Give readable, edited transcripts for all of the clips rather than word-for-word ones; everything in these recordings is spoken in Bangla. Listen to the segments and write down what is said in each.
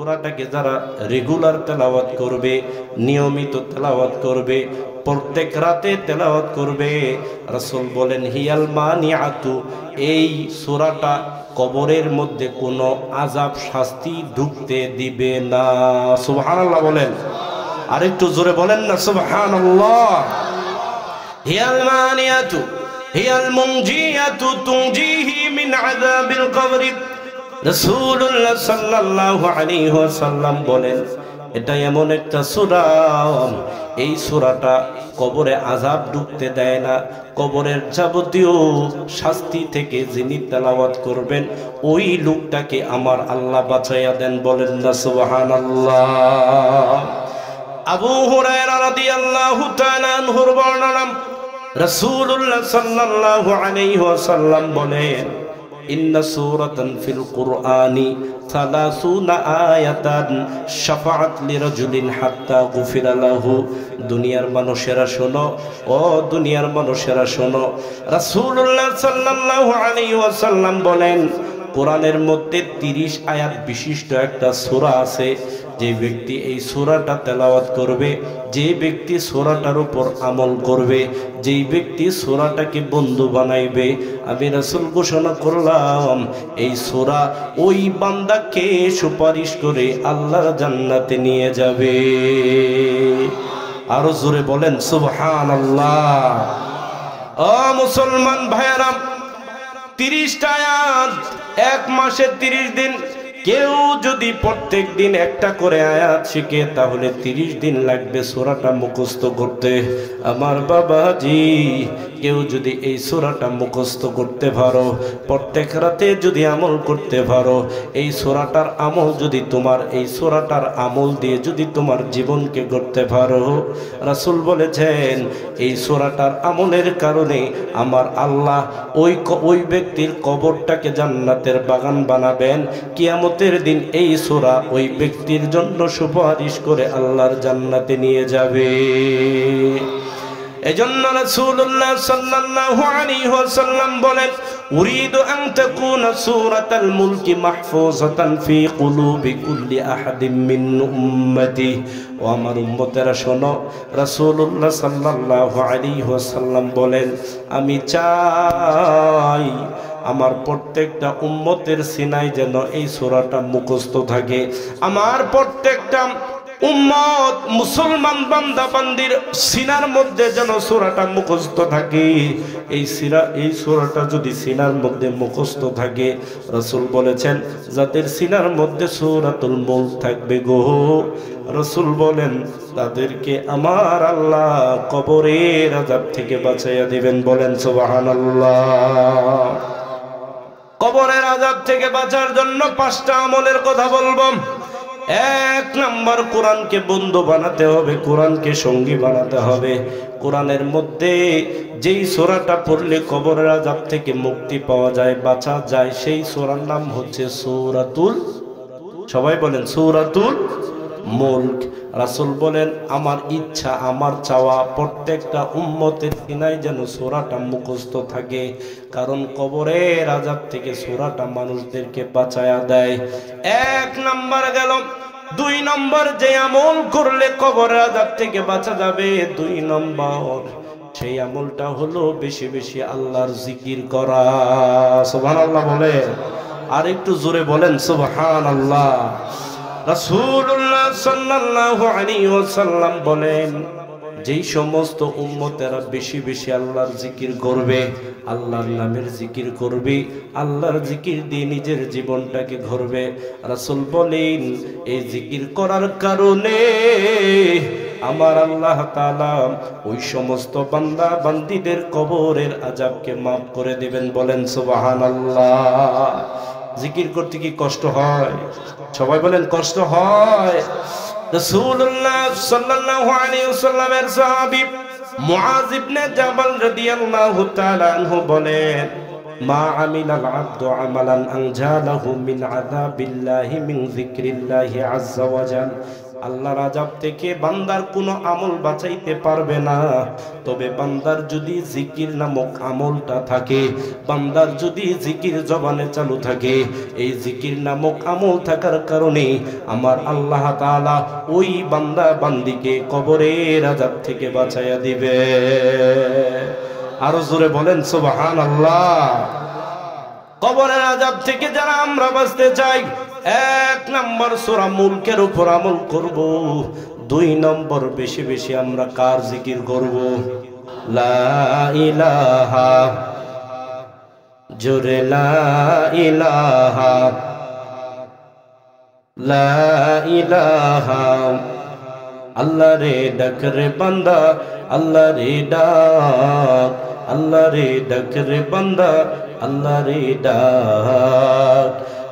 সূরাটাকে যারা রেগুলার তেলাওয়াত করবে, নিয়মিত তেলাওয়াত করবে, প্রত্যেক রাতে তেলাওয়াত করবে, রাসূল বলেন হিয়াল মানিআতু, এই সূরাটা কবরের মধ্যে কোনো আযাব শাস্তি ঢুকতে দিবে না। সুবহানাল্লাহ বলেন, আরেকটু জোরে বলেন না সুবহানাল্লাহ। হিয়াল মানিআতু হিয়াল মুনজিয়াতু তুনজিহি মিন আযাবিল কবর। রাসূলুল্লাহ সাল্লাল্লাহু আলাইহি ওয়াসাল্লাম বলেন এটা এমন একটা সূরা, এই সূরাটা কবরে আযাব ঢুকতে দেয় না। কবরের যাবতীয় শাস্তি থেকে যিনি তেলাওয়াত করবেন ওই লোকটাকে আমার আল্লাহ বাঁচাইয়া দেন। বলেন না সুবহানাল্লাহ। আবু হুরায়রা রাদিয়াল্লাহু তাআলা আনহুর বর্ণনা, রাসূলুল্লাহ সাল্লাল্লাহু আলাইহি ওয়াসাল্লাম বলেন ইন্না সূরাতান ফিল কুরআনি 30 আয়াতান শাফাআত লিরাজুলিন হাত্তা গুফিরা লাহু। দুনিয়ার মানুষেরা শোনো, ও দুনিয়ার মানুষেরা শোনো, রাসূলুল্লাহ সাল্লাল্লাহু আলাইহি ওয়াসাল্লাম বলেন কোরআনের মধ্যে 30 আয়াত বিশিষ্ট একটা সূরা আছে। যে ব্যক্তি এই সূরাটা তেলাওয়াত করবে, যে ব্যক্তি সূরাটার উপর আমল করবে, যেই ব্যক্তি সূরাটাকে বন্ধু বানাইবে, আমি রাসূল ঘোষণা করলাম এই সূরা ওই বান্দাকে সুপারিশ করে আল্লাহর জান্নাতে নিয়ে যাবে। আরো জোরে বলেন সুবহানাল্লাহ। ও মুসলমান ভাইরা, 30টা আয়াত, এক মাসে 30 দিন। কেউ যদি প্রত্যেক দিন একটা করে আয়াত শিখে তাহলে 30 দিন লাগবে সূরাটা মুখস্থ করতে। আমার বাবাজি, কেউ যদি এই সূরাটা মুখস্থ করতে পারো, প্রত্যেক রাতে যদি আমল করতে পারো, এই সূরাটার আমল যদি তোমার এই সূরাটার আমল দিয়ে যদি তোমার জীবনকে গড়তে পারো, রাসূল বলেছেন এই সূরাটার আমলের কারণে আমার আল্লাহ ওই ব্যক্তির কবরটাকে জান্নাতের বাগান বানাবেন। কিয়ামতের দিন এই সূরা ওই ব্যক্তির জন্য সুপারিশ করে আল্লাহর জান্নাতে নিয়ে যাবে। এজন্য রাসূলুল্লাহ সাল্লাল্লাহু আলাইহি ওয়াসাল্লাম বলেন উরিদু আন তাকুনা সূরাতাল মুলকি মাহফুজাতান ফি কুলুবি কুল্লি আহাদিম মিন উম্মতি। ও আমার উম্মতেরা শোনো, রাসূলুল্লাহ সাল্লাল্লাহু আলাইহি ওয়াসাল্লাম বলেন আমি চাই আমার প্রত্যেকটা উম্মতের সিনায় যেন এই সূরাটা মুখস্থ থাকে। আমার প্রত্যেকটা উম্মত মুসলমান বান্দা বান্দির সিনার মধ্যে যেন সূরাটা মুখস্থ থাকে। এই সূরাটা যদি সিনার মধ্যে মুখস্থ থাকে, রাসূল বলেছেন যাদের সিনার মধ্যে সূরাতুল মুলক থাকবে গো, রাসূল বলেন তাদেরকে আমার আল্লাহ কবরের আযাব থেকে বাঁচাইয়া দিবেন। বলেন সুবহানাল্লাহ। কবরের আযাব থেকে বাঁচার জন্য 5টা আমলের কথা বলবো। 1 নম্বর, কোরআনকে বন্ধু বানাতে হবে, কোরআনকে সঙ্গী বানাতে হবে। কোরআনের মধ্যে যেই সূরাটা পড়লে কবরের আযাব থেকে মুক্তি পাওয়া যায়, বাঁচা যায়, সেই সূরার নাম হচ্ছে সূরাতুল, সবাই বলেন সূরাতুল মুলক। রাসূল বলেন আমার ইচ্ছা, আমার চাওয়া প্রত্যেকটা উম্মতের সিনায় যেন সূরাটা মুখস্থ থাকে, কারণ কবরের আযাব থেকে সূরাটা মানুষদেরকে বাঁচায়া দেয়। 1 নাম্বার গেল। 2 নম্বর, যে আমল করলে কবরের আযাব থেকে বাঁচা যাবে, 2 নম্বর সেই আমলটা হলো বেশি বেশি আল্লাহর জিকির করা। সুবহানাল্লাহ বলে, আর একটু জোরে বলেন সুবহানাল্লাহ। রাসূলুল্লাহ সাল্লাল্লাহু আলাইহি ওয়াসাল্লাম বলেন যেই সমস্ত উম্মতেরা বেশি বেশি আল্লাহর জিকির করবে, আল্লাহর নামের জিকির করবে, আল্লাহর জিকির দিয়ে নিজের জীবনটাকে গড়বে, রাসূল বলেন এই জিকির করার কারণে আমার আল্লাহ তাআলা ওই সমস্ত বান্দা বান্দীদের কবরের আযাবকে মাফ করে দিবেন। বলেন সুবহানাল্লাহ। জিকির করতে কি কষ্ট হয়? সবাই বলেন কষ্ট হয়। রাসূলুল্লাহ সাল্লাল্লাহু আলাইহি ওয়াসাল্লামের সাহাবী মুআয ইবনে জাবাল রাদিয়াল্লাহু তাআলা আনহু বলেন মা আমিলাল আবদু আমালান আনজালাহু মিন আযাবিল্লাহি মিন যিকরিল্লাহি আযজা ওয়া জাল। আল্লাহর আযাব থেকে বান্দার কোনো আমল বাঁচাইতে পারবে না। তবে বান্দার যদি জিকির নামক আমলটা থাকে, বান্দার যদি জিকির জবানে চালু থাকে, এই জিকির নামক আমল থাকার কারণে আমার আল্লাহ তাআলা ওই বান্দা বান্দিকে কবরের আযাব থেকে বাঁচাইয়া দিবে। আরো জোরে বলেন সুবহানাল্লাহ। কবরের আযাব থেকে যারা আমরা বাঁচতে চাই, 1 নম্বর সূরা মুলকের উপর আমল করব। 2 নম্বর বেশি বেশি আমরা কার জিকির করব? লা ইলাহা, জোরে লা ইলাহা, লা ইলাহা। আল্লাহ রে ডাক রে বান্দা, আল্লাহ রে ডাক, আল্লাহ রে ডাক রে বান্দা, আল্লাহ রে ডাক।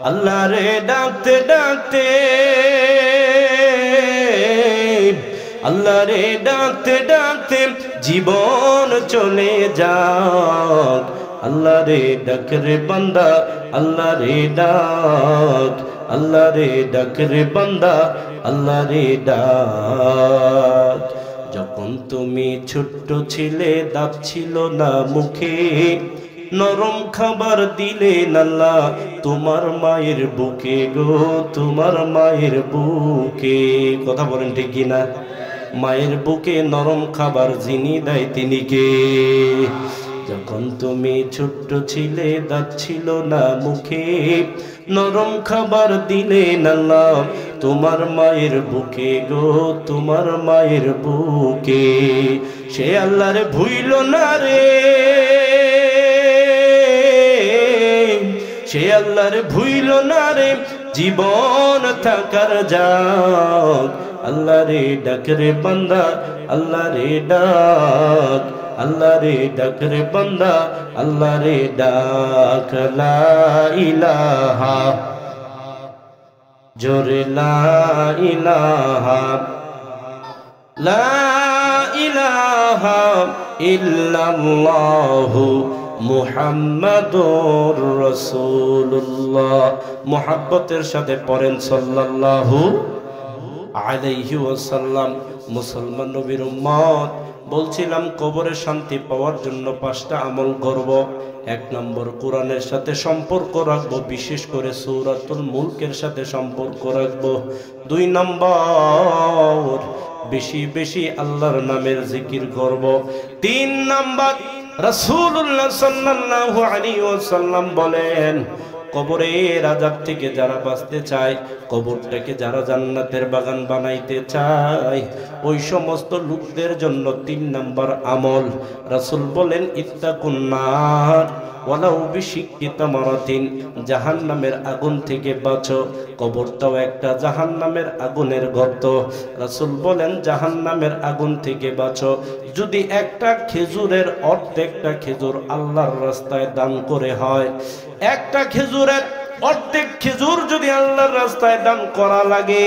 আল্লাহ রে ডাকতে ডাকতে, আল্লাহ রে ডাকতে ডাকতে জীবন চলে যাক। আল্লাহ রে ডাক রে বান্দা, আল্লাহ রে ডাক, আল্লাহ রে ডাক রে বান্দা, আল্লাহ রে ডাক। যখন তুমি ছোট্ট ছিলে, দাঁত ছিল না মুখে, নরম খাবার দিলেন আল্লাহ তোমার মায়ের বুকে গো, তোমার মায়ের বুকে। কথা বলেন ঠিক কিনা? মায়ের বুকে নরম খাবার যিনি দেয় তিনি কে? যখন তুমি ছোট্ট ছিলে, দাঁত ছিল না মুখে, নরম খাবার দিলেন আল্লাহ তোমার মায়ের বুকে গো, তোমার মায়ের বুকে। সে আল্লাহরে ভুইল না রে, সে আল্লাহরে ভুইল না রে, জীবন থাকার যাক। আল্লাহ রে ডাক রে বান্দা, আল্লাহ রে ডাক, আল্লাহ রে ডাক রে বান্দা, আল্লাহ রে ডাক। লা ইলাহা, জোরে লা ইলাহা, লা ইলাহা ইল্লাল্লাহু মুহাম্মাদুর রাসূলুল্লাহ। মুহাব্বতের সাথে পড়েন সাল্লাল্লাহু আলাইহি ওয়াসাল্লাম। মুসলমান নবীর উম্মত, বলছিলাম কবরে শান্তি পাওয়ার জন্য 5টা আমল করব। 1 নম্বর কোরআনের সাথে সম্পর্ক রাখবো, বিশেষ করে সূরাতুল মুলকের সাথে সম্পর্ক রাখবো। 2 নম্বর বেশি বেশি আল্লাহর নামের জিকির করব। 3 নম্বর রাসূলুল্লাহ সাল্লাল্লাহু আলাইহি ওয়াসাল্লাম বলেন, কবরের আযাব থেকে যারা বাঁচতে চায়, কবরটাকে যারা জান্নাতের বাগান বানাইতে চায়, ওই সমস্ত লোকদের জন্য 3 নম্বর আমল। রাসূল বলেন, ইত্তাকুন নার ওয়ালাউ বিশিক্কি তামারাতিন, জাহান্নামের আগুন থেকে বাঁচো। কবরটাও একটা জাহান্নামের আগুনের গর্ত। রাসূল বলেন, জাহান্নামের আগুন থেকে বাঁচো যদি একটা খেজুরের অর্ধেকটা খেজুর আল্লাহর রাস্তায় দান করে হয়। একটা খেজুরের অর্ধেক খেজুর যদি আল্লাহর রাস্তায় দান করা লাগে,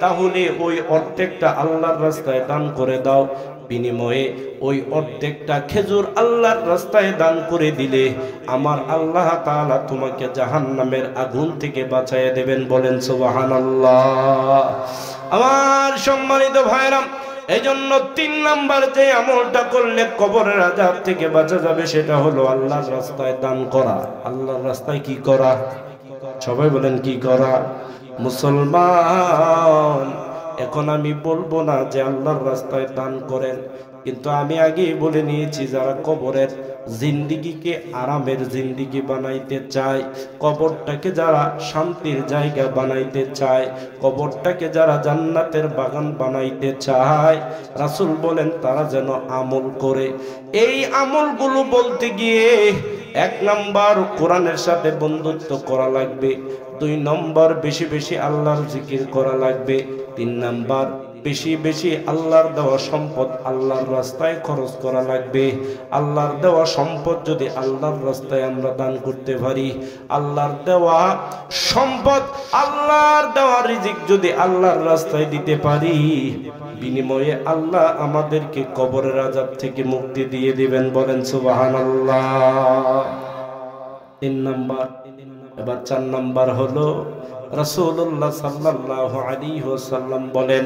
তাহলে ওই অর্ধেকটা আল্লাহর রাস্তায় দান করে দাও। বিনিময়ে ওই অর্ধেকটা খেজুর আল্লাহর রাস্তায় দান করে দিলে আমার আল্লাহ তাআলা তোমাকে জাহান্নামের আগুন থেকে বাঁচাইয়া দেবেন। বলেন সুবহানাল্লাহ। আমার সম্মানিত ভাইরা, এই জন্য 3 নাম্বার যে আমলটা করলে কবরের আযাব থেকে বাঁচা যাবে, সেটা হলো আল্লাহর রাস্তায় দান করা। আল্লাহর রাস্তায় কি করা? সবাই বলেন কি করা? মুসলমান, এখন আমি বলবো না যে আল্লাহর রাস্তায় দান করেন, কিন্তু আমি আগেই বলে নিয়েছি, যারা কবরের জিন্দিগিকে আরামের জিন্দিগি বানাইতে চায়, কবরটাকে যারা শান্তির জায়গা বানাইতে চায়, কবরটাকে যারা জান্নাতের বাগান বানাইতে চায়, রাসূল বলেন তারা যেন আমল করে। এই আমলগুলো বলতে গিয়ে 1 নম্বর কোরআনের সাথে বন্ধুত্ব করা লাগবে। 2 নম্বর বেশি বেশি আল্লাহর জিকির করা লাগবে। 3 নম্বর বেশি বেশি আল্লাহর দেওয়া সম্পদ আল্লাহর রাস্তায় খরচ করা লাগবে। আল্লাহর দেওয়া সম্পদ যদি আল্লাহর রাস্তায় আমরা দান করতে পারি, আল্লাহর দেওয়া সম্পদ, আল্লাহর দেওয়া রিজিক যদি আল্লাহর রাস্তায় দিতে পারি, বিনিময়ে আল্লাহ আমাদেরকে কবরের আযাব থেকে মুক্তি দিয়ে দিবেন। বলেন সুবহানাল্লাহ। 3 নম্বর। এবার 4 নম্বর হলো রাসূলুল্লাহ সাল্লাল্লাহু আলাইহি ওয়াসাল্লাম বলেন,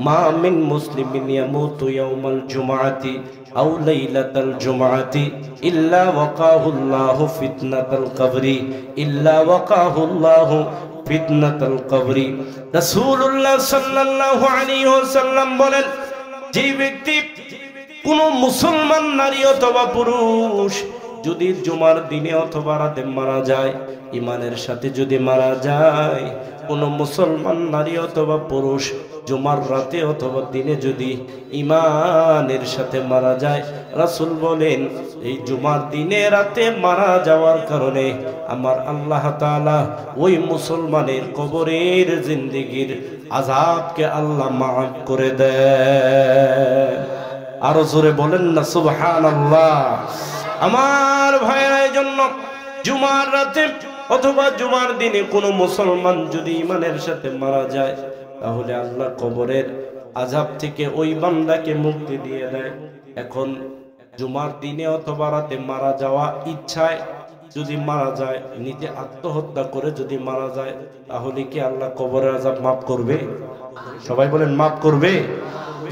মা মিন মুসলিমিন ইয়ামুতু ইয়াউমাল জুমআতি আও লাইলাতাল জুমআতি ইল্লা ওয়াকাহুল্লাহু ফিতনাতাল কবরি ইল্লা ওয়াকাহুল্লাহু ফিতনাতাল কবরি। রাসূলুল্লাহ সাল্লাল্লাহু আলাইহি ওয়াসাল্লাম বলেন, যে ব্যক্তি কোন মুসলমান নারী অথবা পুরুষ যদি জুমার দিনে অথবা রাতে মারা যায়, ইমানের সাথে যদি মারা যায়, কোন মুসলমান নারী অথবা পুরুষ জুমার রাতে অথবা দিনে যদি ইমানের সাথে মারা যায়, রাসূল বলেন এই জুমার দিনে রাতে মারা যাওয়ার কারণে আমার আল্লাহ তাআলা ওই মুসলমানের কবরের জিন্দেগীর আযাবকে আল্লাহ মাফ করে দেয়। আরো জোরে বলেন না সুবহানাল্লাহ। আমার ভাইরা, এই জন্য জুমার রাতে অথবা জুমার দিনে কোনো মুসলমান যদি ইমানের সাথে মারা যায়, তাহলে আল্লাহ কবরের আযাব থেকে ওই বান্দাকে মুক্তি দিয়ে দেয়। এখন জুমার দিনে অথবা রাতে মারা যাওয়া ইচ্ছায় যদি মারা যায়, নিজে আত্মহত্যা করে যদি মারা যায়, তাহলে কি আল্লাহ কবরের আযাব মাফ করবে? সবাই বলেন মাফ করবে।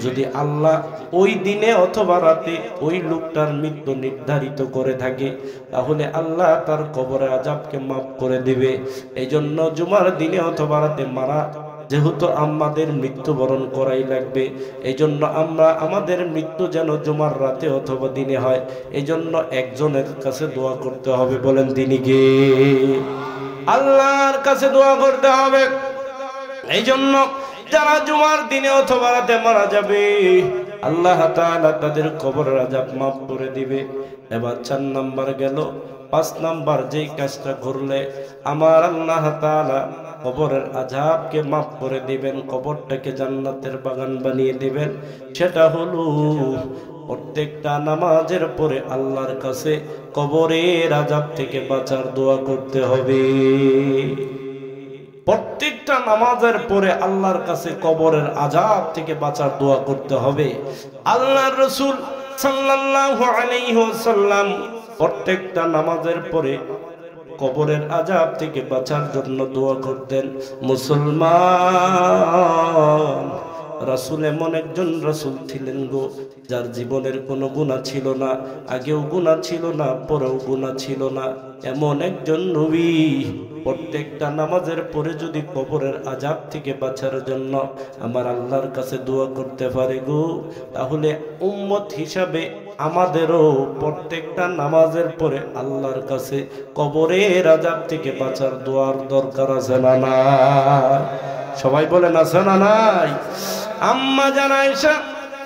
যদি আল্লাহ ওই দিনে অথবা রাতে ওই লোকটার মৃত্যু নির্ধারিত করে থাকে, তাহলে আল্লাহ তার কবরের আযাবকে মাফ করে দিবে। এই জন্য জুমার দিনে অথবা রাতে মারা যেহেতু আমাদের মৃত্যুবরণ করাই লাগবে, এই জন্য আমরা আমাদের মৃত্যু যেন জুমার রাতে অথবা দিনে হয়, এই জন্য একজনের কাছে দোয়া করতে হবে। বলেন তিনি কে? আল্লাহর কাছে দোয়া করতে হবে। এই জন্য যারা জুমার দিনে অথবা রাতে মারা যাবে, আল্লাহ তাআলা তাদের কবরের আযাব মাফ করে দিবে। এবার 4 নাম্বার গেল। 5 নাম্বার যেই কাজটা করলে আমার আল্লাহ তাআলা কবরের আযাবকে মাফ করে দিবেন, কবরটাকে জান্নাতের বাগান বানিয়ে দিবেন, সেটা হলো প্রত্যেকটা নামাজের পরে আল্লাহর কাছে কবরের আযাব থেকে বাঁচার দোয়া করতে হবে। প্রত্যেকটা নামাজের পরে আল্লাহর কাছে কবরের আযাব থেকে বাঁচার দোয়া করতে হবে। আল্লাহর রাসূল সাল্লাল্লাহু আলাইহি ওয়াসাল্লাম প্রত্যেকটা নামাজের পরে কবরের আযাব থেকে বাঁচার জন্য দোয়া করতেন। মুসলমান, রাসূল এমন একজন রাসূল ছিলেন গো, যার জীবনের কোনো গুনাহ ছিল না, আগেও গুনাহ ছিল না, পরেও গুনাহ ছিল না। এমন একজন নবী প্রত্যেকটা নামাজের পরে যদি কবরের আযাব থেকে বাঁচার জন্য আমার আল্লাহর কাছে দোয়া করতে পারে গো, তাহলে উম্মত হিসাবে আমাদেরও প্রত্যেকটা নামাজের পরে আল্লাহর কাছে কবরের আযাব থেকে বাঁচার দোয়ার দরকার আছে না নাই? সবাই বলেন আছে না নাই? আম্মা জান আয়েশা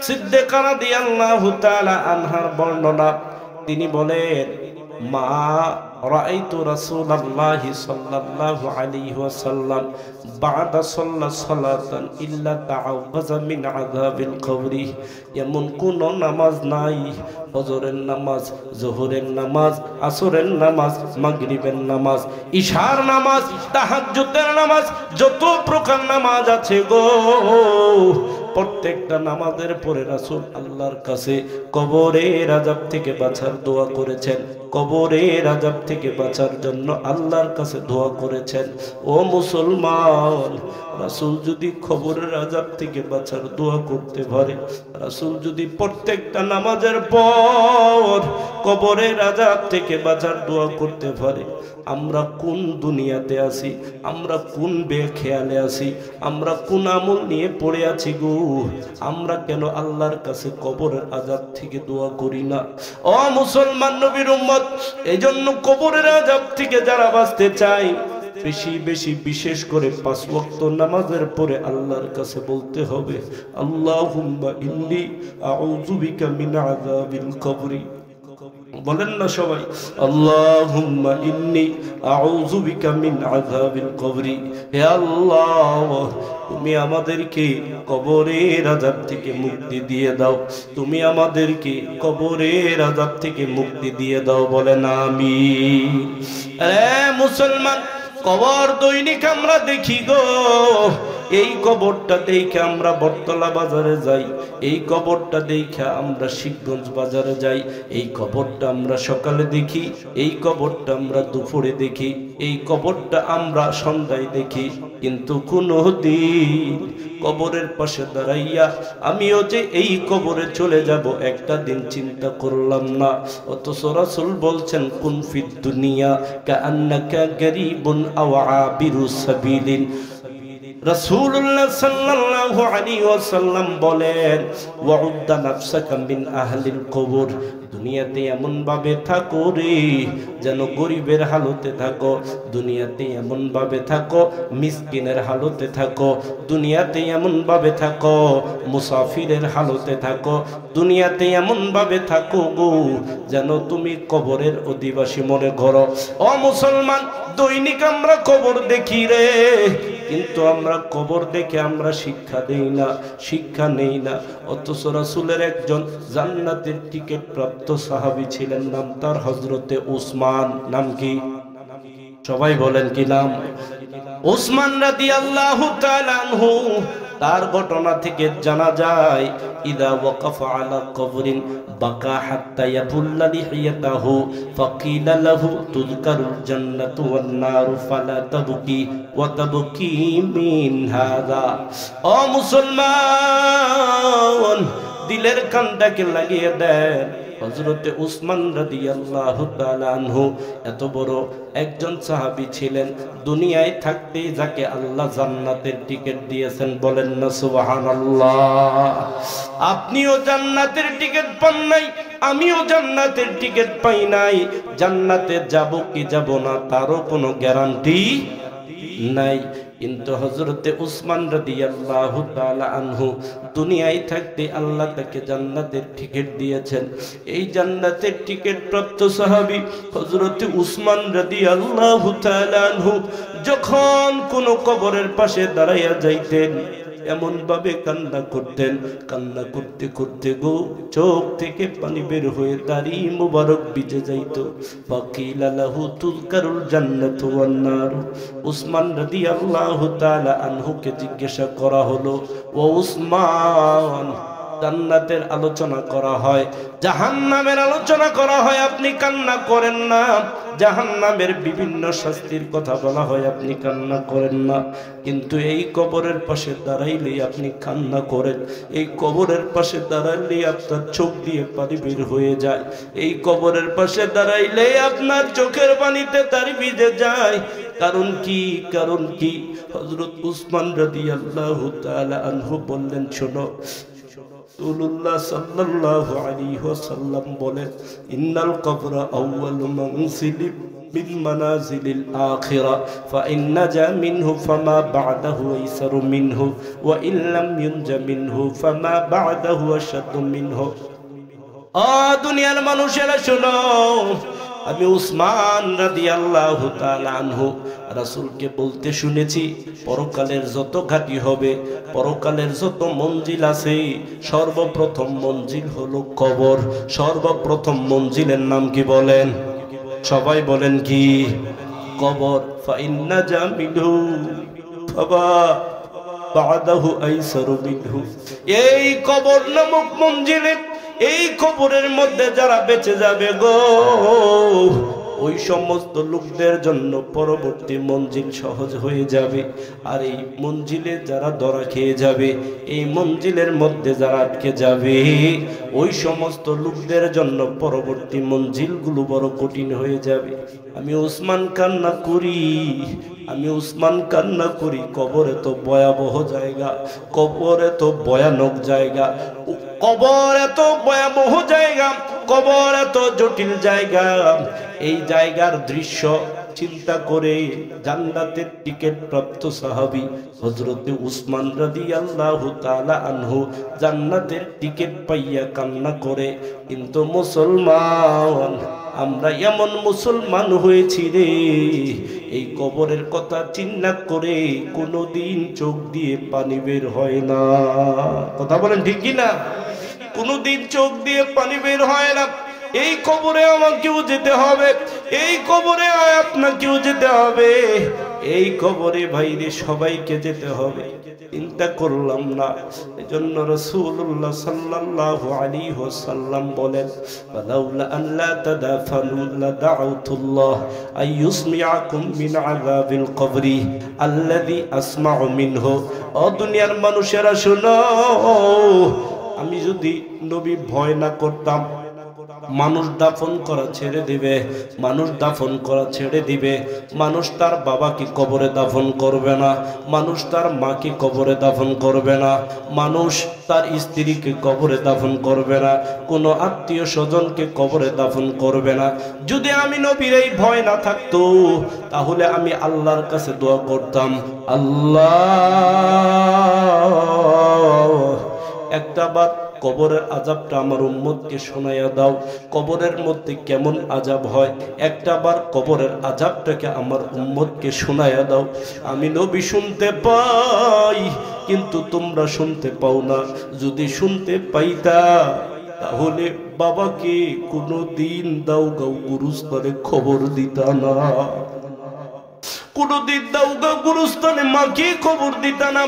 সিদ্দিকা রাদিয়াল্লাহু তাআলা আনহার বর্ণনা, তিনি বলেন, মা রাআইতু রাসূলুল্লাহি সাল্লাল্লাহু আলাইহি ওয়াসাল্লাম বা'দা সালাতান ইল্লা তাআওয়াযা মিন আযাবিল কবরি। এমন কোন নামাজ নাই, ফজরের নামাজ, যোহরের নামাজ, আসরের নামাজ, মাগরিবের নামাজ, ইশার নামাজ, তাহাজ্জুদের নামাজ, যত প্রকার নামাজ আছে গো, প্রত্যেকটা নামাজের পরে রাসূল আল্লাহর কাছে কবরের আযাব থেকে বাঁচার দোয়া করেছেন, কবরের আযাব থেকে বাঁচার জন্য আল্লাহর কাছে দোয়া করেছেন। ও মুসলমান, রাসূল যদি কবরের আযাব থেকে বাঁচার দোয়া করতে পারে, রাসূল যদি প্রত্যেকটা নামাজের পর কবরের আযাব থেকে বাঁচার দোয়া করতে পারে, আমরা কোন দুনিয়াতে আছি, আমরা কোন বেখেয়ালে আছি, আমরা কোন আমল নিয়ে পড়ে আছি গো, আমরা কেন আল্লাহর কাছে কবরের আযাব থেকে দোয়া করি না? ও মুসলমান নবীর উম্মত, এই জন্য কবরের আযাব থেকে যারা বাঁচতে চায়, বেশি বেশি বিশেষ করে 5 ওয়াক্ত নামাজের পরে আল্লাহর কাছে বলতে হবে, আল্লাহুম্মা ইন্নী আউযু বিকা মিন আযাবিল কবরি। বলেন না সবাই, আল্লাহুম্মা ইন্নী আউযু বিকা মিন আযাবিল কবরি। হে আল্লাহ, তুমি আমাদেরকে কবরের আযাব থেকে মুক্তি দিয়ে দাও, তুমি আমাদেরকে কবরের আযাব থেকে মুক্তি দিয়ে দাও। বলেন আমিন। মুসলমান, কবর দৈনিক আমরা দেখি গো, এই কবরটা দেখে আমরা বটতলা বাজারে যাই, এই কবরটা দেখে আমরা শিবগঞ্জ বাজারে যাই, এই কবরটা আমরা সকালে দেখি, এই কবরটা আমরা দুপুরে দেখি, এই কবরটা আমরা সন্ধ্যায় দেখি, কিন্তু কোনদিন কবরের পাশে দাঁড়াইয়া আমিও যে এই কবরে চলে যাব একটা দিন চিন্তা করলাম না। অথচ রাসূল বলছেন কুন ফিদ দুনিয়া কাআন্নাকা গরীবুন আও আবিরুস সাবিলিন। রাসূলুল্লাহ সাল্লাল্লাহু আলাইহি ওয়াসাল্লাম বলেন ওয়াউদ্দা নাফসাকা মিন আহলিল কবর, দুনিয়াতে এমন ভাবে থাকো রে যেন গরিবের হালতে থাকো, দুনিয়াতে এমন ভাবে থাকো মিসকিনের হালতে থাকো, দুনিয়াতে এমন ভাবে থাকো মুসাফিরের হালতে থাকো, দুনিয়াতে এমন ভাবে থাকো গো যেন তুমি কবরের অধিবাসী মনে করো। ও মুসলমান, দৈনিক আমরা কবর দেখি রে, কিন্তু আমরা কবর দেখে আমরা শিক্ষা দেই না, শিক্ষা নেই না। অথচ রাসূলের একজন জান্নাতের টিকিট প্রাপ্ত সাহাবী ছিলেন, নাম তার হযরতে উসমান। নাম কি? সবাই বলেন কি নাম? উসমান রাদিয়াল্লাহু তাআলা আনহু। তার ঘটনা থেকে জানা যায় ইদা ওয়াকাফা আলা কবরিন বাকা হাত্তা ইয়াবুল্লা লিহিয়াতাহু ফাকিলা লাহু তুযকারুল জান্নাতু ওয়ান নারু ফালা তাবকি ওয়া তাবকি মিন হাযা। ও মুসলমান, দিলের কানটাকে লাগিয়ে দেন। হযরতে উসমান রাদিয়াল্লাহু তাআলা আনহু এত বড় একজন সাহাবী ছিলেন, দুনিয়ায় থাকতে যাকে আল্লাহ জান্নাতের টিকিট দিয়েছেন, বলেন না সুবহানাল্লাহ। আপনিও জান্নাতের টিকিট পান নাই, আমিও জান্নাতের টিকিট পাই নাই। জান্নাতে যাব কি যাব না তারও কোনো গ্যারান্টি নাই। কিন্তু হযরতে উসমান রাদিয়াল্লাহু তাআলা আনহু দুনিয়ায় থাকতে আল্লাহ তাকে জান্নাতের টিকিট দিয়েছেন। এই জান্নাতের টিকিট প্রাপ্ত সাহাবী হযরতে উসমান রাদিয়াল্লাহু তাআলা আনহু যখন কোন কবরের পাশে দাঁড়াইয়া যাইতেন এমন ভাবে কান্না করতেন, কান্না করতে করতে গো চোখ থেকে পানি বের হয়ে দাড়ি মুবারক ভিজে যাইত। ফাকিলা লাহু তুযকারুল জান্নাতু ওয়ান নার। উসমান রাদিয়াল্লাহু তাআলা আনহুকে জিজ্ঞাসা করা হলো, ও উসমান, জান্নাতের আলোচনা করা হয়, জাহান্নামের আলোচনা করা হয়, আপনি কান্না করেন না। জাহান্নামের বিভিন্ন শাস্তির কথা বলা হয়, আপনি কান্না করেন না। কিন্তু এই কবরের পাশে দাঁড়াইলে আপনি কান্না করেন। এই কবরের পাশে দাঁড়াইলে আপনার চোখ দিয়ে পানি বের হয়ে যায়। এই কবরের পাশে দাঁড়াইলে আপনার চোখের পানিতে তার ভিজে যায়। কারণ কি? কারণ কি? হযরত উসমান রাদিয়াল্লাহু তাআলা আনহু বললেন, শোনো, রাসূলুল্লাহ সাল্লাল্লাহু আলাইহি ওয়াসাল্লাম বলেন, ইন্নাল কবরা আউয়ালু মানজিলিন মিন মানাজিলিল আখিরা ফাইন নাজা মিনহু ফামা বা'দাহু আইসারু মিনহু ওয়া ইন লাম ইউনজা মিনহু ফামা বা'দাহু আশাদ্দু মিনহু। দুনিয়ার মানুষেরা শোনো, আমি উসমান রাদিয়াল্লাহু তাআলা আনহু রাসূলকে বলতে শুনেছি, পরকালের যত ঘাটি হবে, পরকালের যত মঞ্জিল আছে, সর্বপ্রথম মঞ্জিল হলো কবর। সর্বপ্রথম মঞ্জিলের নাম কি বলেন? সবাই বলেন কি? কবর। ফাইন্না জামিনহু ফাবা বাদাহু আইসারু মিনহু। এই কবর নামক মঞ্জিলে, এই কবরের মধ্যে যারা বেঁচে যাবে গো, ওই সমস্ত লোকদের জন্য পরবর্তী মঞ্জিল সহজ হয়ে যাবে। আর এই মঞ্জিলে যারা ধরা খেয়ে যাবে, এই মঞ্জিলের মধ্যে যারা আটকে যাবে, ওই সমস্ত লোকদের জন্য পরবর্তী মঞ্জিলগুলো বড় কঠিন হয়ে যাবে। আমি উসমান কান্না করি, আমি উসমান কান্না করি। কবর এত ভয়াবহ জায়গা, কবর এত ভয়ানক জায়গা, কবর এত ভয়াবহ জায়গা, কবর এত জটিল জায়গা। এই জায়গার দৃশ্য চিন্তা করে জান্নাতের টিকিট প্রাপ্ত সাহাবী হযরতে উসমান রাদিয়াল্লাহু তাআলা আনহু জান্নাতের টিকিট পাইয়া কান্না করে। কিন্তু মুসলমান, আমরা এমন মুসলমান হয়েছি রে, এই কবরের কথা চিন্তা করে কোনোদিন চোখ দিয়ে পানি বের হয় না। কথা বলেন ঠিক কি না? কোনোদিন চোখ দিয়ে পানি বের হয় না। এই কবরে আমাকেও যেতে হবে, এই কবরে আপনাকেও যেতে হবে। এই কবরে ভাইরে সবাইকে যেতে হবে, চিন্তা করলাম না। এজন্য রাসূলুল্লাহ সাল্লাল্লাহু আলাইহি ওয়াসাল্লাম বলেন, ফালাউলা আল্লা তাদাফানু লাদাউতুল্লাহ আইয়ুসমিআকুম মিন আযাবিল কবরি আল্লাযী আসমাউ মিনহু। ও দুনিয়ার মানুষেরা শুনো, আমি যদি নবী ভয় না করতাম, মানুষ দাফন করা ছেড়ে দিবে, মানুষ দাফন করা ছেড়ে দিবে, মানুষ তার বাবাকে কবরে দাফন করবে না, মানুষ তার মাকে কবরে দাফন করবে না, মানুষ তার স্ত্রীকে কবরে দাফন করবে না, কোনো আত্মীয় স্বজনকে কবরে দাফন করবে না। যদি আমি নবীর এই ভয় না থাকতো, তাহলে আমি আল্লাহর কাছে দোয়া করতাম, আল্লাহ একটা বার কবরের আযাবটা আমার উম্মতকে শোনাইয়া দাও, কবরের মধ্যে কেমন আযাব হয় একটা বার কবরের আযাবটাকে আমার উম্মতকে শোনাইয়া দাও। আমি নবী শুনতে পাই, কিন্তু তোমরা শুনতে পাও না। যদি শুনতে পাইতা, তাহলে বাবাকে কোনোদিন দাউগাঁও গুরুস্থানে খবর দিতা না, কোনদিন দাউগাঁও গুরুস্থানে মাকে খবর দিতা না,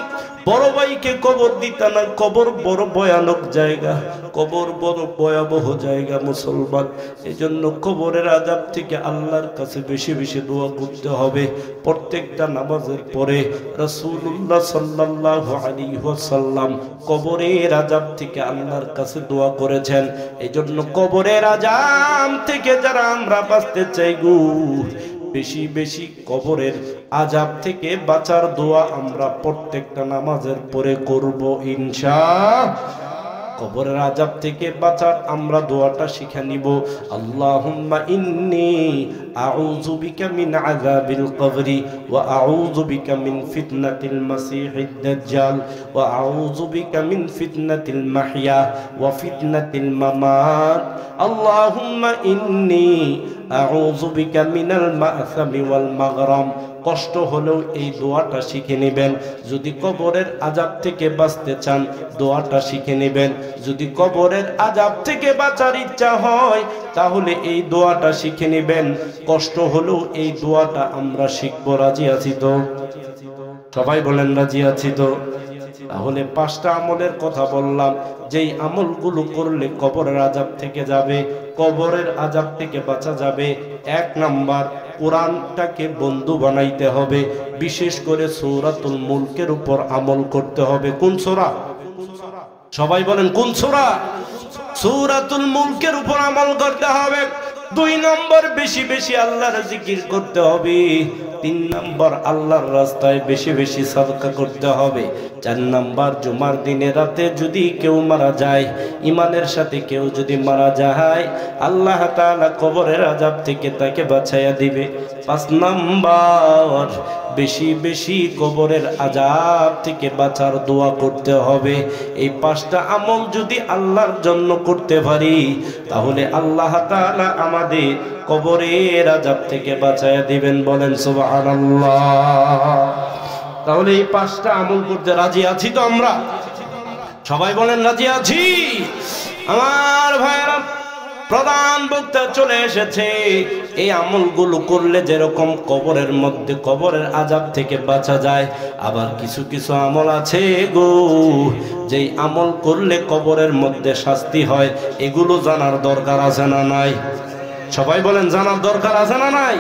বড় ভাইকে কবর দিতা না। কবর বড় ভয়ানক জায়গা, কবর বড় ভয়াবহ জায়গা মুসলমান। এজন্য কবরের আযাব থেকে আল্লাহর কাছে বেশি বেশি দোয়া করতে হবে। প্রত্যেকটা নামাজের পরে রাসূলুল্লাহ সাল্লাল্লাহু আলাইহি ওয়াসাল্লাম কবরের আযাব থেকে আল্লাহর কাছে দোয়া করেছেন। এজন্য কবরের আযাব থেকে যারা আমরা বাঁচতে চাই গো, বেশি বেশি কবরের আযাব থেকে বাঁচার দোয়া আমরা প্রত্যেকটা নামাজের পরে করব ইনশাআল্লাহ। কবরের আযাব থেকে বাঁচার আমরা দোয়াটা শিখে নিব। আল্লাহুম্মা ইন্নী আউযু বিকা মিন আযাবিল কবরি ওয়া আউযু বিকা মিন ফিতনাতিল মাসিহিদ দাজ্জাল ওয়া আউযু বিকা মিন ফিতনাতিল মাহইয়া ওয়া ফিতনাতিল মামাত। আল্লাহুম্মা ইন্নী আউযু বিকা মিনাল মা'সামি ওয়াল মাগরাম। কষ্ট হলেও এই দোয়াটা শিখে নেবেন। যদি কবরের আযাব থেকে বাঁচতে চান, দোয়াটা শিখে নেবেন। যদি কবরের আযাব থেকে বাঁচার ইচ্ছা হয়, তাহলে এই দোয়াটা শিখে নেবেন। কষ্ট হলেও এই দোয়াটা আমরা শিখব। রাজি আছি তো? সবাই বলেন রাজি আছি তো? তাহলে 5টা আমলের কথা বললাম, যেই আমলগুলো করলে কবরের আযাব থেকে যাবে, কবরের আযাব থেকে বাঁচা যাবে। 1 নাম্বার, কোরআনটাকে বন্ধু বানাইতে হবে। বিশেষ করে সূরাতুল মুলকের উপর আমল করতে হবে। কোন সূরা? সবাই বলেন কোন সূরা? সূরাতুল মুলকের উপর আমল করতে হবে। 2 নম্বর, বেশি বেশি আল্লাহর জিকির করতে হবে। 3 নম্বর, আল্লাহর রাস্তায় বেশি বেশি সাদকা করতে হবে। 4 নম্বর, জুমার দিনে রাতে যদি কেউ মারা যায়, ইমানের সাথে কেউ যদি মারা যায়, আল্লাহ তাআলা কবরের আযাব থেকে তাকে বাঁচাইয়া দিবে। 5 নম্বর, বেশি বেশি কবরের আযাব থেকে বাঁচার দোয়া করতে হবে। এই 5টা আমল যদি আল্লাহর জন্য করতে পারি, তাহলে আল্লাহ তাআলা আমাদের কবরের আযাব থেকে বাঁচাইয়া দিবেন। বলেন সুবহানাল্লাহ। তাহলে এই 5টা আমল করতে রাজি আছি তো আমরা? সবাই বলেন রাজি আছি? আমার ভাইরা, প্রধান বক্তা চলে এসেছে। এই আমলগুলো করলে যেরকম কবরের মধ্যে কবরের আযাব থেকে বাঁচা যায়, আবার কিছু কিছু আমল আছে গো, যেই আমল করলে কবরের মধ্যে শাস্তি হয়। এগুলো জানার দরকার আছে না নাই? সবাই বলেন জানার দরকার আছে না নাই?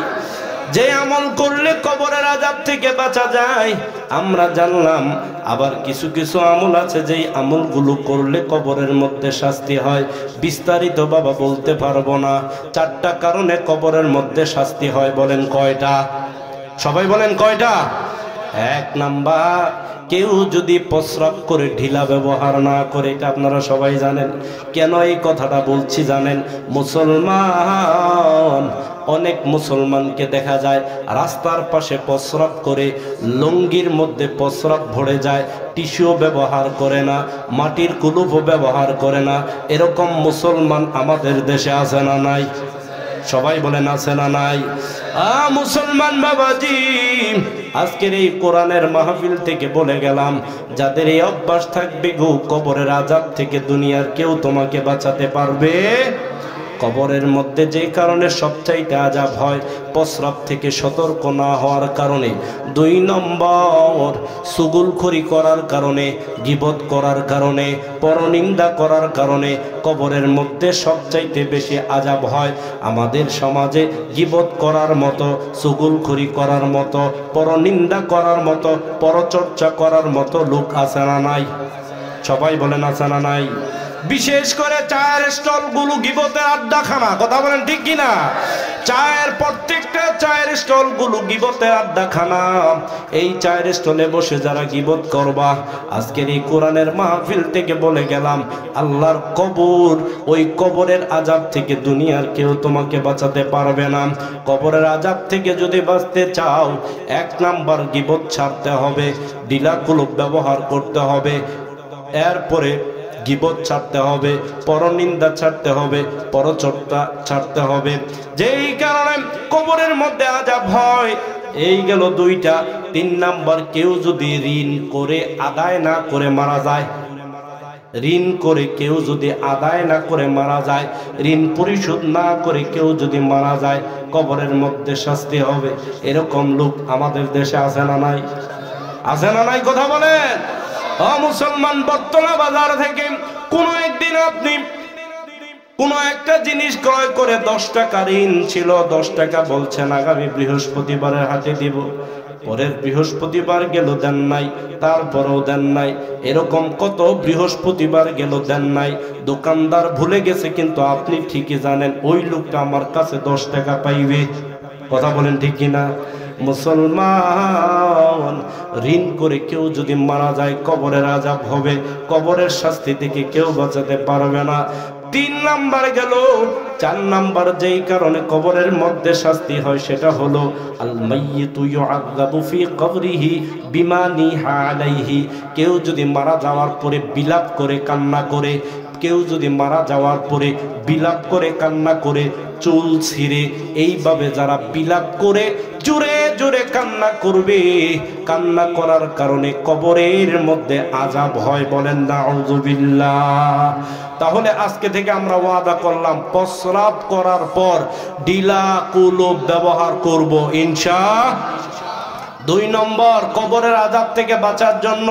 যে আমল করলে কবরের আযাব থেকে বাঁচা যায় আমরা জানলাম। আবার কিছু কিছু আমল আছে যেই আমলগুলো করলে কবরের মধ্যে শাস্তি হয়। বিস্তারিত বাবা বলতে পারবো না। 4টা কারণে কবরের মধ্যে শাস্তি হয়। বলেন কয়টা? সবাই বলেন কয়টা? 1 নাম্বার, কেউ যদি প্রস্রাব করে ঢিলা ব্যবহার না করে। এটা আপনারা সবাই জানেন। কেন এই কথাটা বলছি জানেন? মুসলমান, অনেক মুসলমানকে দেখা যায় রাস্তার পাশে প্রস্রাব করে, লুঙ্গির মধ্যে প্রস্রাব ভরে যায়, টিস্যু ব্যবহার করে না, মাটির কুলুপও ব্যবহার করে না। এরকম মুসলমান আমাদের দেশে আছে না নাই? সবাই বলেন আছে না নাই? মুসলমান বাবাজি, আজকের এই কোরআনের মাহফিল থেকে বলে গেলাম, যাদের এই অভ্যাস থাকবে গো, কবরের আযাব থেকে দুনিয়ার কেউ তোমাকে বাঁচাতে পারবে কবরের মধ্যে যে কারণে সবচাইতে আযাব হয়, প্রস্রাব থেকে সতর্ক না হওয়ার কারণে, 2 নম্বর চুগলখড়ি করার কারণে, গীবত করার কারণে, পরনিন্দা করার কারণে কবরের মধ্যে সবচাইতে বেশি আযাব হয়। আমাদের সমাজে গীবত করার মতো, চুগলখড়ি করার মতো, পরনিন্দা করার মতো, পরচর্চা করার মতো লোক আছে না নাই? সবাই বলেন আছে না নাই? বিশেষ করে চায়ের স্টলগুলো গীবতের আড্ডাখানা, কথা বলেন ঠিক কিনা? প্রত্যেকটা চায়ের স্টলগুলো গীবতের আড্ডাখানা। এই চায়ের স্টলে বসে যারা গীবত করবা, আজকের এই কোরআনের মাহফিল থেকে বলে গেলাম, আল্লাহর কবর, ওই কবরের আযাব থেকে দুনিয়ার কেউ তোমাকে বাঁচাতে পারবে না। কবরের আযাব থেকে যদি বাঁচতে চাও, 1 নাম্বার গীবত ছাড়তে হবে, ডিলাকুলুপ ব্যবহার করতে হবে, এরপরে গীবত ছাড়তে হবে, পরনিন্দা ছাড়তে হবে, পরচর্চা ছাড়তে হবে। যেই কারণে কবরের মধ্যে আযাব হয়। এই গেল 2টা। 3 নাম্বার, কেউ যদি ঋণ করে আদায় না করে মারা যায়, ঋণ করে কেউ যদি আদায় না করে মারা যায়, ঋণ পরিশোধ না করে কেউ যদি মারা যায়, কবরের মধ্যে শাস্তি হবে। এরকম লোক আমাদের দেশে আছে না নাই? আছে না নাই? কথা বলেন। মুসলমান, বর্তলা বাজার থেকে কোনো একদিন আপনি কোনো একটা জিনিস ক্রয় করে 10 টাকা ঋণ ছিল, 10 টাকা বলছেন আগামী বৃহস্পতিবারের হাতে দিব। পরের বৃহস্পতিবার গেল দেন নাই, তারপরেও দেন নাই, এরকম কত বৃহস্পতিবার গেল দেন নাই। দোকানদার ভুলে গেছে, কিন্তু আপনি ঠিকই জানেন ওই লোকটা আমার কাছে 10 টাকা পাইবে। কথা বলেন ঠিক কিনা? মুসলমান, ঋণ করে কেউ যদি মারা যায়, কবরের আযাব হবে, কবরের শাস্তি থেকে কেউ বাঁচাতে পারবে না। 3 নাম্বার গেল। 4 নাম্বার যেই কারণে কবরের মধ্যে শাস্তি হয়, সেটা হলো আল মাইয়িতু ইউআযাবু ফি কবরিহি বিমা নিহা আলাইহি। কেউ যদি মারা যাওয়ার পরে বিলাপ করে, কান্না করে, কেউ যদি মারা যাওয়ার পরে বিলাপ করে, কান্না করে, চুল ছিঁড়ে, এইভাবে যারা বিলাপ করে জোরে জোরে কান্না করবে, কান্না করার কারণে কবরের মধ্যে আযাব হয়। বলেন নাউযুবিল্লাহ। তাহলে আজকে থেকে আমরা ওয়াদা করলাম, প্রস্রাব করার পর ডিলা কুলুপ ব্যবহার করব ইনশাআল্লাহ। 2 নম্বর, কবরের আযাব থেকে বাঁচার জন্য,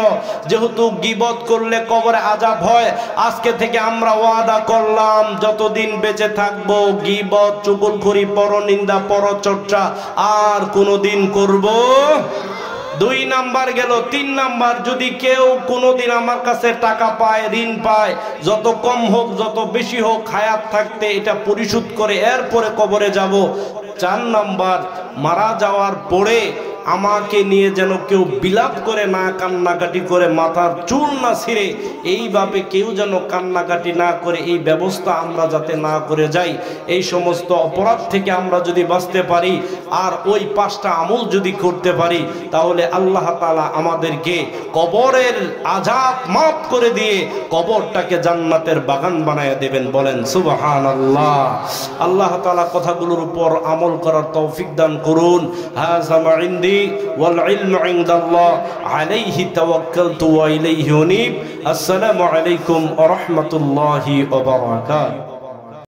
যেহেতু গীবত করলে কবরে আযাব হয়, আজকে থেকে আমরা ওয়াদা করলাম যতদিন বেঁচে থাকবো গীবত, চুগলখড়ি, পরনিন্দা, পরচর্চা আর কোনোদিন করব। 2 নাম্বার গেল। 3 নাম্বার, যদি কেউ কোনোদিন আমার কাছে টাকা পায়, ঋণ পায়, যত কম হোক যত বেশি হোক, হায়াত থাকতে এটা পরিশোধ করে এরপরে কবরে যাব। 4 নাম্বার, মারা যাওয়ার পরে আমাকে নিয়ে যেন কেউ বিলাপ করে না, কান্নাকাটি করে, মাথার চুল না ছিঁড়ে, এইভাবে কেউ যেন কান্নাকাটি না করে, এই ব্যবস্থা আমরা যাতে না করে যাই। এই সমস্ত অপরাধ থেকে আমরা যদি বাঁচতে পারি আর ওই 5টা আমল যদি করতে পারি, তাহলে আল্লাহ তাআলা আমাদেরকে কবরের আযাব মাফ করে দিয়ে কবরটাকে জান্নাতের বাগান বানায় দেবেন। বলেন সুবহানাল্লাহ। আল্লাহ তাআলা কথাগুলোর উপর আমল করার তৌফিক দান করুন। হাযা মা ইনদি ওয়াল ইলমু ইনদাল্লাহ, আলাইহি তাওয়াক্কালতু ওয়া ইলাইহি উনীব। আসসালামু আলাইকুম ওয়া রাহমাতুল্লাহি ওয়া বারাকাতুহু।